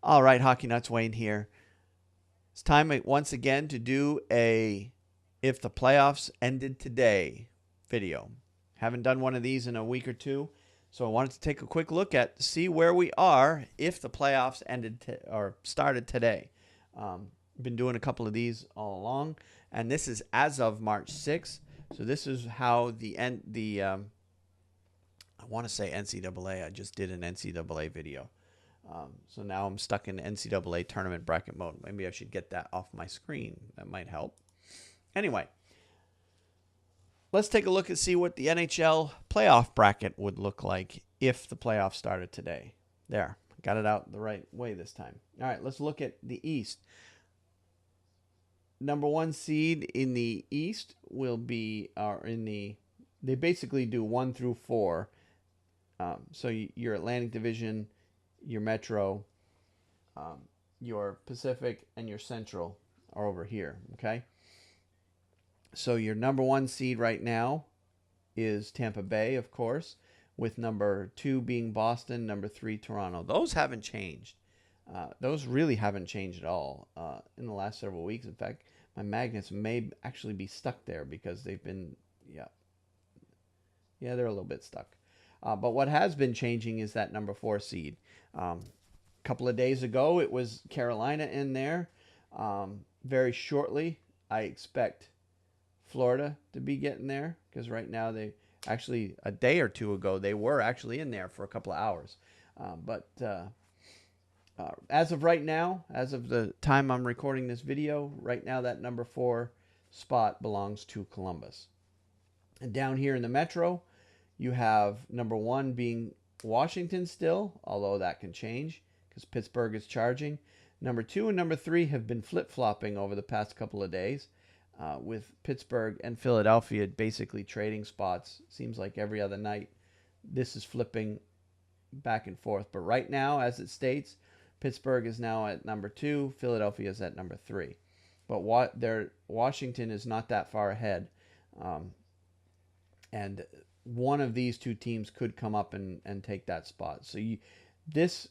All right, Hockey Nuts, Wayne here. It's time once again to do a If the Playoffs Ended Today video. Haven't done one of these in a week or two, so I wanted to take a quick look at see where we are if the playoffs ended or started today. Been doing a couple of these all along, and this is as of March 6th. So this is how I want to say NCAA. I just did an NCAA video. So now I'm stuck in NCAA tournament bracket mode. Maybe I should get that off my screen. That might help. Anyway, let's take a look and see what the NHL playoff bracket would look like if the playoffs started today. There, got it out the right way this time. All right, let's look at the East. Number one seed in the East will be, they basically do 1 through 4. So your Atlantic Division, your Metro, your Pacific, and your Central are over here, okay? So your number one seed right now is Tampa Bay, of course, with number 2 being Boston, number 3 Toronto. Those haven't changed. Those really haven't changed at all in the last several weeks. In fact, my magnets may actually be stuck there because they've been, they're a little bit stuck. But what has been changing is that number 4 seed. A couple of days ago, it was Carolina in there. Very shortly, I expect Florida to be getting there because right now they actually, a day or two ago, they were actually in there for a couple of hours. But as of right now, as of the time I'm recording this video, right now that number 4 spot belongs to Columbus. And down here in the Metro, you have number 1 being Washington still, although that can change because Pittsburgh is charging. Number 2 and number 3 have been flip-flopping over the past couple of days, with Pittsburgh and Philadelphia basically trading spots. Seems like every other night this is flipping back and forth. But right now, as it states, Pittsburgh is now at number 2, Philadelphia is at number 3. But Washington is not that far ahead. And one of these two teams could come up and take that spot. So this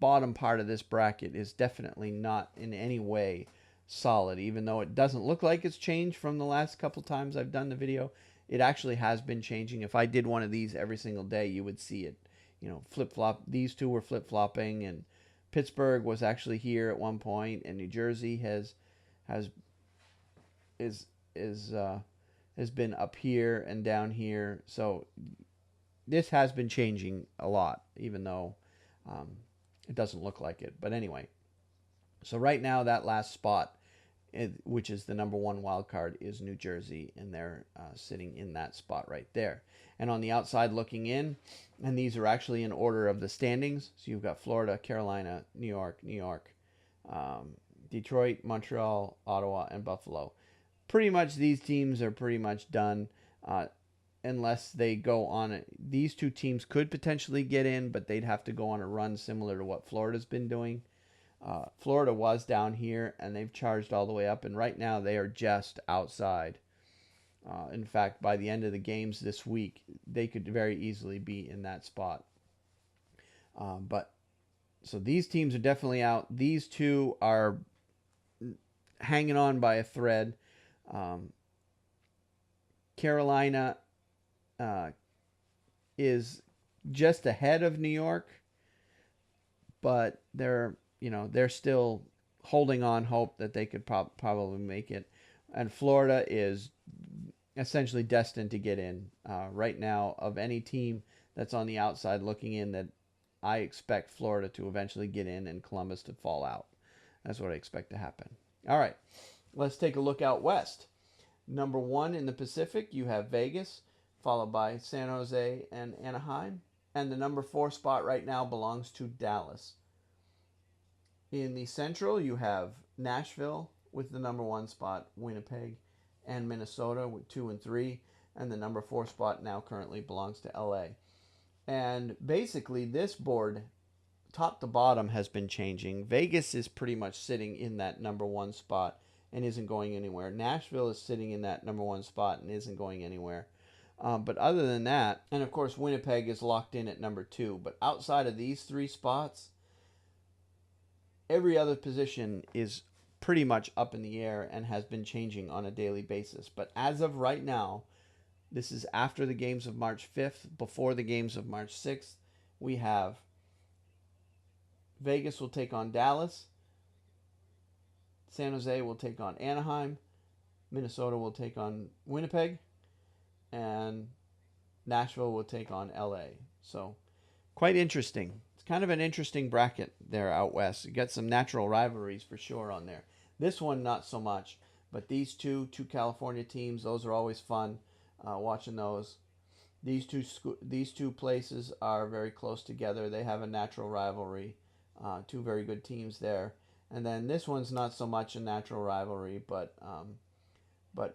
bottom part of this bracket is definitely not in any way solid, even though it doesn't look like it's changed from the last couple times I've done the video. It actually has been changing. If I did one of these every single day, you would see it, flip-flop. These two were flip-flopping, and Pittsburgh was actually here at one point, and New Jersey has been up here and down here. So this has been changing a lot, even though it doesn't look like it. But anyway, so right now that last spot, which is the number 1 wild card, is New Jersey, and they're sitting in that spot right there. And on the outside looking in, and these are actually in order of the standings. So you've got Florida, Carolina, New York, Detroit, Montreal, Ottawa, and Buffalo. Pretty much these teams are pretty much done unless they go on it. These two teams could potentially get in, but they'd have to go on a run similar to what Florida's been doing. Florida was down here, and they've charged all the way up, and right now they are just outside. In fact, by the end of the games this week, they could very easily be in that spot. So these teams are definitely out. These two are hanging on by a thread. Carolina is just ahead of New York, but they're still holding on hope that they could probably make it. And Florida is essentially destined to get in. Right now, of any team that's on the outside looking in, that I expect Florida to eventually get in and Columbus to fall out. That's what I expect to happen. All right, let's take a look out west. Number 1 in the Pacific, you have Vegas, followed by San Jose and Anaheim. And the number 4 spot right now belongs to Dallas. In the Central, you have Nashville with the number 1 spot, Winnipeg, and Minnesota with 2 and 3. And the number 4 spot now currently belongs to LA. And basically, this board, top to bottom, has been changing. Vegas is pretty much sitting in that number 1 spot and isn't going anywhere. Nashville is sitting in that number 1 spot and isn't going anywhere. But other than that, and of course Winnipeg is locked in at number 2. But outside of these 3 spots, every other position is pretty much up in the air and has been changing on a daily basis. But as of right now, this is after the games of March 5th, before the games of March 6th. We have Vegas will take on Dallas. San Jose will take on Anaheim. Minnesota will take on Winnipeg. And Nashville will take on LA. So quite interesting. It's kind of an interesting bracket there out west. You got some natural rivalries for sure on there. This one, not so much. But these two California teams, those are always fun watching those. These two places are very close together. They have a natural rivalry. Two very good teams there. And then this one's not so much a natural rivalry, but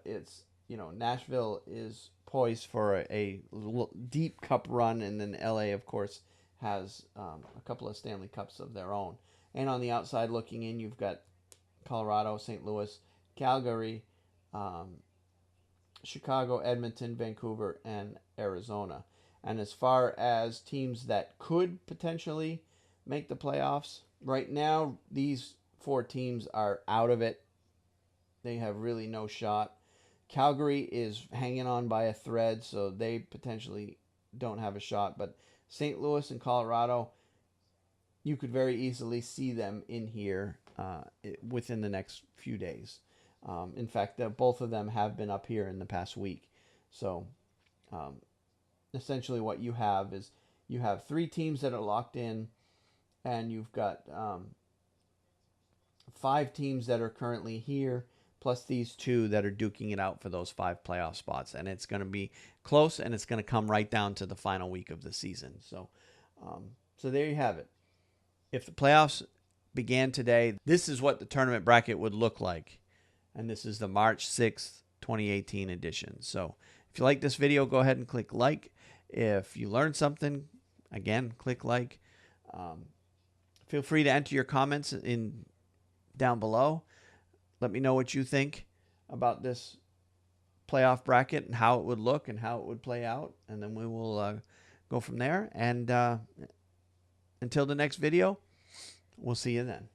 it's, Nashville is poised for a deep cup run, and then LA, of course, has a couple of Stanley Cups of their own. And on the outside looking in, you've got Colorado, St. Louis, Calgary, Chicago, Edmonton, Vancouver, and Arizona. And as far as teams that could potentially make the playoffs, right now these 4 teams are out of it. They have really no shot. Calgary is hanging on by a thread, so they potentially don't have a shot. But St. Louis and Colorado, you could very easily see them in here within the next few days. In fact, both of them have been up here in the past week. So essentially what you have is you have 3 teams that are locked in, and you've got 5 teams that are currently here, plus these 2 that are duking it out for those 5 playoff spots. And it's going to be close, and it's going to come right down to the final week of the season. So there you have it. If the playoffs began today, this is what the tournament bracket would look like. And this is the March 6th, 2018 edition. So if you like this video, go ahead and click like. If you learned something, again, click like. Feel free to enter your comments down below. Let me know what you think about this playoff bracket and how it would look and how it would play out. And then we will go from there. And until the next video, we'll see you then.